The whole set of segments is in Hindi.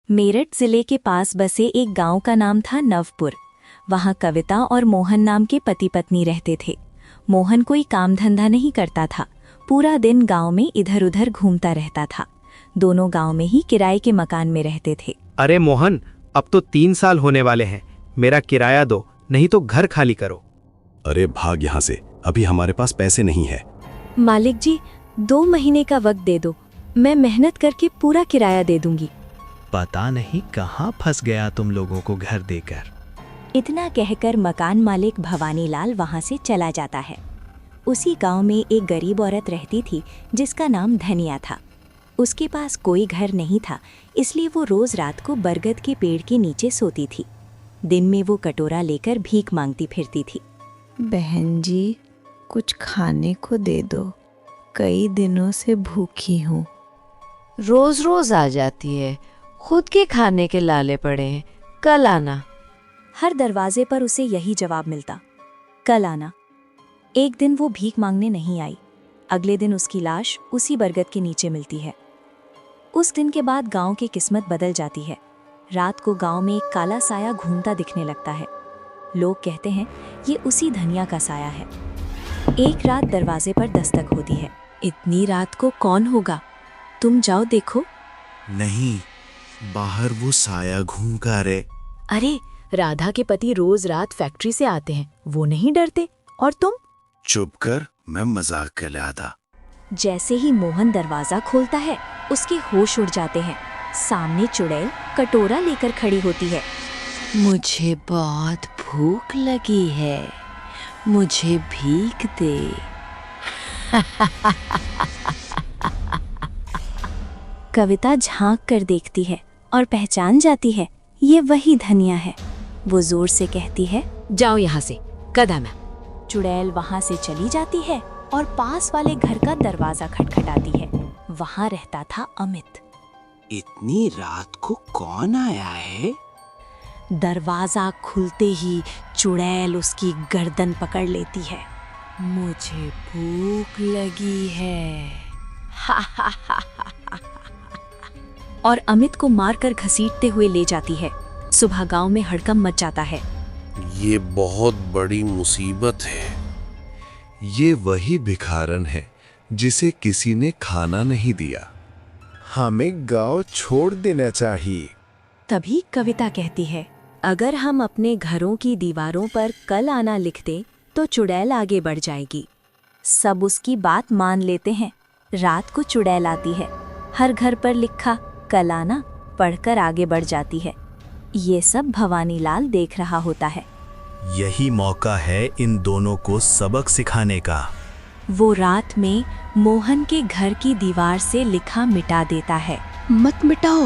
मेरठ जिले के पास बसे एक गांव का नाम था नवपुर। वहां कविता और मोहन नाम के पति पत्नी रहते थे। मोहन कोई काम धंधा नहीं करता था, पूरा दिन गांव में इधर उधर घूमता रहता था। दोनों गांव में ही किराए के मकान में रहते थे। अरे मोहन, अब तो 3 साल होने वाले हैं, मेरा किराया दो, नहीं तो घर खाली करो। अरे भाग यहाँ से, अभी हमारे पास पैसे नहीं है। मालिक जी, 2 महीने का वक्त दे दो, मैं मेहनत करके पूरा किराया दे दूंगी। पता नहीं कहाँ फंस गया तुम लोगों को घर देकर। इतना कहकर मकान मालिक भवानीलाल वहां से चला जाता है। उसी गांव में एक गरीब औरत रहती थी जिसका नाम धनिया था। उसके पास कोई घर नहीं था, इसलिए वो रोज रात को बरगद के पेड़ के नीचे सोती थी। दिन में वो कटोरा लेकर भीख मांगती फिरती थी। बहन जी, कुछ खाने को दे दो, कई दिनों से भूखी हूँ। रोज रोज आ जाती है, खुद के खाने के लाले पड़े हैं, कल आना। हर दरवाजे पर उसे यही जवाब मिलता, कल आना। एक दिन वो भीख मांगने नहीं आई। अगले दिन उसकी लाश उसी बरगद के नीचे मिलती है। उस दिन के बाद गांव की किस्मत बदल जाती है। रात को गांव में एक काला साया घूमता दिखने लगता है। लोग कहते हैं ये उसी धनिया का साया है। एक रात दरवाजे पर दस्तक होती है। इतनी रात को कौन होगा? तुम जाओ देखो। नहीं, बाहर वो साया घूम कर है। अरे, राधा के पति रोज रात फैक्ट्री से आते हैं, वो नहीं डरते, और तुम? चुप कर, मैं मजाक कर रहा था। जैसे ही मोहन दरवाजा खोलता है, उसके होश उड़ जाते हैं। सामने चुड़ैल कटोरा लेकर खड़ी होती है। मुझे बहुत भूख लगी है, मुझे भीख दे। कविता झांक कर देखती है और पहचान जाती है, ये वही धनिया है। वो जोर से कहती है, जाओ यहाँ से, कदम है। चुड़ैल वहां से चली जाती है और पास वाले घर का दरवाजा खटखटाती है। वहां रहता था अमित। इतनी रात को कौन आया है? दरवाजा खुलते ही चुड़ैल उसकी गर्दन पकड़ लेती है। मुझे भूख लगी है। और अमित को मारकर घसीटते हुए ले जाती है। सुबह गांव में हड़कंप मच जाता है। ये बहुत बड़ी मुसीबत है। ये वही भिखारन है जिसे किसी ने खाना नहीं दिया। हमें गांव छोड़ देना चाहिए। तभी कविता कहती है, अगर हम अपने घरों की दीवारों पर कल आना लिख दें तो चुड़ैल आगे बढ़ जाएगी। सब उसकी बात मान लेते हैं। रात को चुड़ैल आती है। हर घर पर लिखा कल आना पढ़कर आगे बढ़ जाती है। ये सब भवानीलाल देख रहा होता है। यही मौका है इन दोनों को सबक सिखाने का। वो रात में मोहन के घर की दीवार से लिखा मिटा देता है। मत मिटाओ,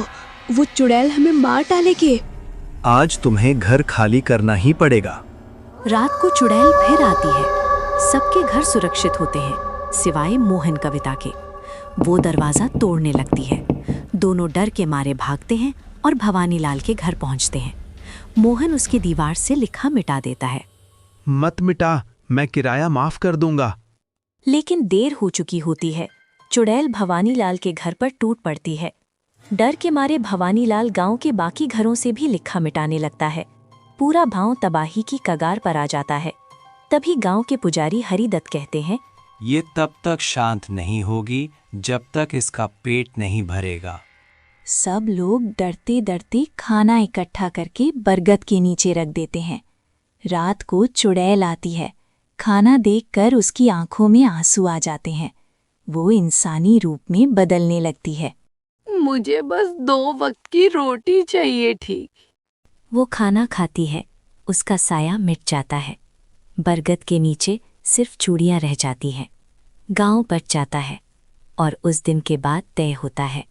वो चुड़ैल हमें मार डालेगी। आज तुम्हें घर खाली करना ही पड़ेगा। रात को चुड़ैल फिर आती है। सबके घर सुरक्षित होते हैं सिवाय मोहन कविता के। वो दरवाजा तोड़ने लगती है। दोनों डर के मारे भागते हैं और भवानीलाल के घर पहुंचते हैं। मोहन उसकी दीवार से लिखा मिटा देता है। मत मिटा, मैं किराया माफ कर दूंगा। लेकिन देर हो चुकी होती है। चुड़ैल भवानीलाल के घर पर टूट पड़ती है। डर के मारे भवानीलाल गांव के बाकी घरों से भी लिखा मिटाने लगता है। पूरा गांव तबाही की कगार पर आ जाता है। तभी गांव के पुजारी हरिदत्त कहते हैं, ये तब तक शांत नहीं होगी जब तक इसका पेट नहीं भरेगा। सब लोग डरते डरते खाना इकट्ठा करके बरगद के नीचे रख देते हैं। रात को चुड़ैल आती है। खाना देखकर उसकी आंखों में आंसू आ जाते हैं। वो इंसानी रूप में बदलने लगती है। मुझे बस 2 वक्त की रोटी चाहिए, ठीक। वो खाना खाती है। उसका साया मिट जाता है। बरगद के नीचे सिर्फ चूड़ियां रह जाती हैं। गांव बच जाता है और उस दिन के बाद तय होता है